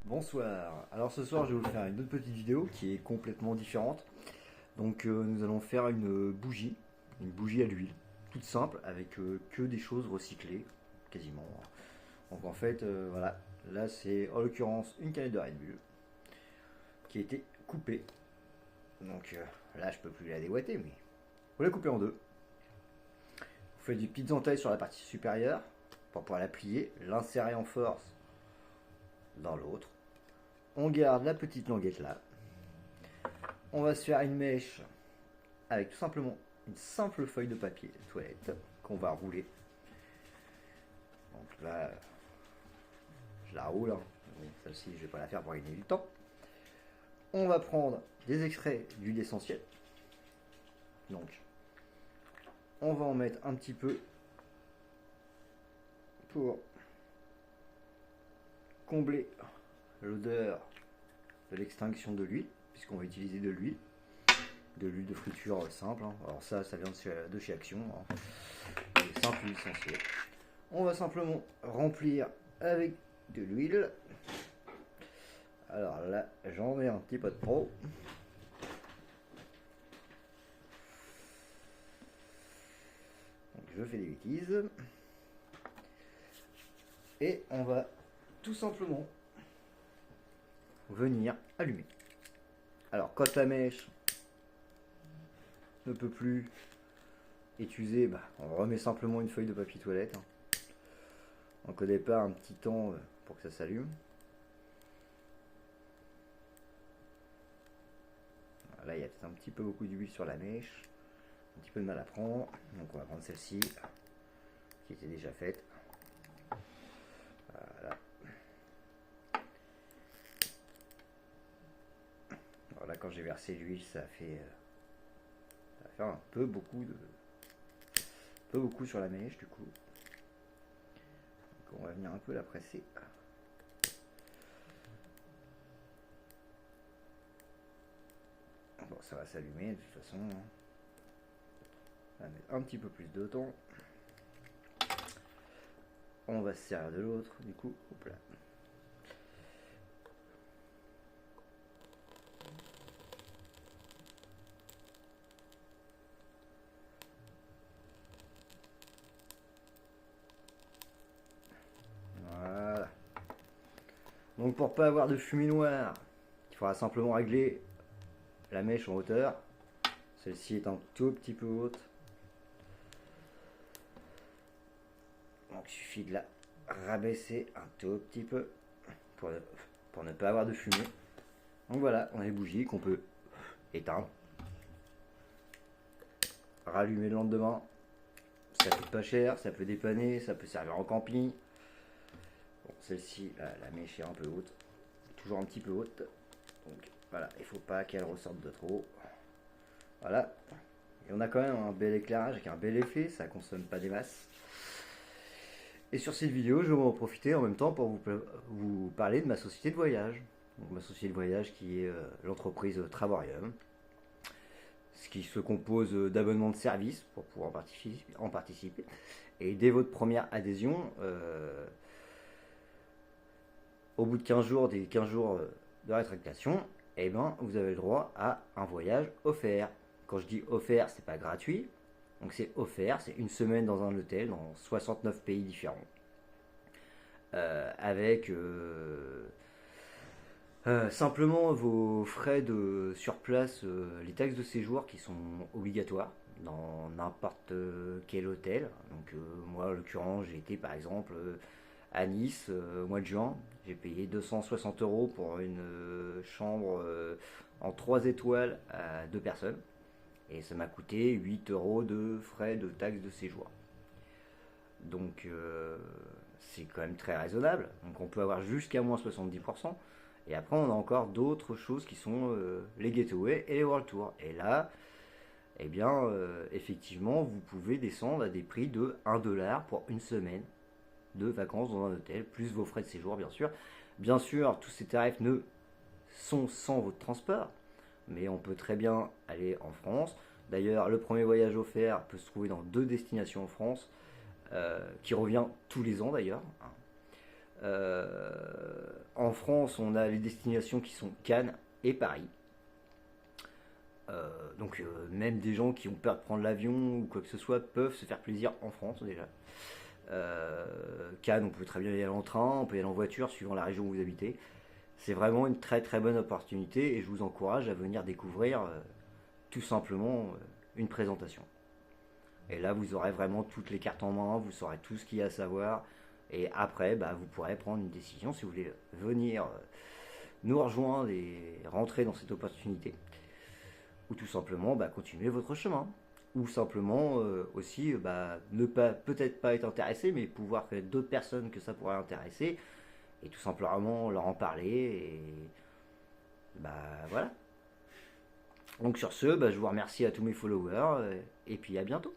Bonsoir, alors ce soir je vais vous faire une autre petite vidéo qui est complètement différente. Donc nous allons faire une bougie à l'huile, toute simple avec que des choses recyclées, quasiment. Donc en fait voilà, là c'est en l'occurrence une canette de Red Bull qui a été coupée. Donc là je peux plus la déboîter mais vous la coupez en deux. Vous faites des petites entailles sur la partie supérieure pour pouvoir la plier, l'insérer en force dans l'autre. On garde la petite languette là. On va se faire une mèche avec tout simplement une simple feuille de papier de toilette qu'on va rouler. Donc là, je la roule. Hein. Celle-ci, je vais pas la faire pour gagner du temps. On va prendre des extraits d'huile essentielle. Donc, on va en mettre un petit peu pour combler l'odeur de l'extinction de l'huile, puisqu'on va utiliser de l'huile de friture simple. Hein. Alors ça vient de chez Action. Hein. Simple huile essentielle. On va simplement remplir avec de l'huile. Alors là, j'en mets un petit peu de trop. Donc je fais des bêtises. Et on va tout simplement venir allumer. Alors quand la mèche ne peut plus être usée, on remet simplement une feuille de papier toilette. Donc au départ un petit temps pour que ça s'allume. Là il y a peut-être un petit peu beaucoup d'huile sur la mèche, un petit peu de mal à prendre, donc on va prendre celle-ci qui était déjà faite. Voilà. Alors là quand j'ai versé l'huile ça fait un peu beaucoup sur la mèche du coup. Donc on va venir un peu la presser. Bon, ça va s'allumer de toute façon. On va mettre un petit peu plus de temps. On va se servir de l'autre, du coup, hop là. Voilà. Donc pour pas avoir de fumée noire, il faudra simplement régler la mèche en hauteur. Celle-ci est un tout petit peu haute. Donc il suffit de la rabaisser un tout petit peu pour ne pas avoir de fumée. Donc voilà, on a les bougies qu'on peut éteindre. Rallumer le lendemain. Ça coûte pas cher, ça peut dépanner, ça peut servir en camping. Bon, celle-ci, la mèche est un peu haute. Toujours un petit peu haute. Donc voilà, il faut pas qu'elle ressorte de trop. Voilà. Et on a quand même un bel éclairage avec un bel effet, ça consomme pas des masses. Et sur cette vidéo, je vais en profiter en même temps pour vous parler de ma société de voyage. Donc, ma société de voyage qui est l'entreprise Travorium. Ce qui se compose d'abonnements de services pour pouvoir en participer. Et dès votre première adhésion, au bout de 15 jours, des 15 jours de rétractation, eh ben, vous avez le droit à un voyage offert. Quand je dis offert, c'est pas gratuit. Donc c'est offert, c'est une semaine dans un hôtel dans 69 pays différents. Avec simplement vos frais sur place, les taxes de séjour qui sont obligatoires dans n'importe quel hôtel. Donc moi en l'occurrence j'ai été par exemple à Nice au mois de juin. J'ai payé 260 € pour une chambre en 3 étoiles à 2 personnes. Et ça m'a coûté 8 € de frais de taxes de séjour. Donc c'est quand même très raisonnable. Donc on peut avoir jusqu'à moins 70%. Et après on a encore d'autres choses qui sont les Gateway et les World Tour. Et là, eh bien effectivement vous pouvez descendre à des prix de 1 $ pour une semaine de vacances dans un hôtel, plus vos frais de séjour bien sûr. Bien sûr, tous ces tarifs ne sont sans votre transport, mais on peut très bien aller en France. D'ailleurs, le premier voyage offert peut se trouver dans 2 destinations en France, qui revient tous les ans d'ailleurs. En France, on a les destinations qui sont Cannes et Paris. Donc même des gens qui ont peur de prendre l'avion ou quoi que ce soit peuvent se faire plaisir en France déjà. Cannes, on peut très bien y aller en train, on peut y aller en voiture suivant la région où vous habitez. C'est vraiment une très très bonne opportunité et je vous encourage à venir découvrir tout simplement une présentation. Et là, vous aurez vraiment toutes les cartes en main, vous saurez tout ce qu'il y a à savoir. Et après, bah, vous pourrez prendre une décision si vous voulez venir nous rejoindre et rentrer dans cette opportunité. Ou tout simplement bah, continuer votre chemin. Ou simplement aussi bah, ne pas peut-être pas être intéressé, mais pouvoir connaître d'autres personnes que ça pourrait intéresser. Et tout simplement leur en parler. Et bah voilà. Donc sur ce, bah, je vous remercie à tous mes followers. Et puis à bientôt.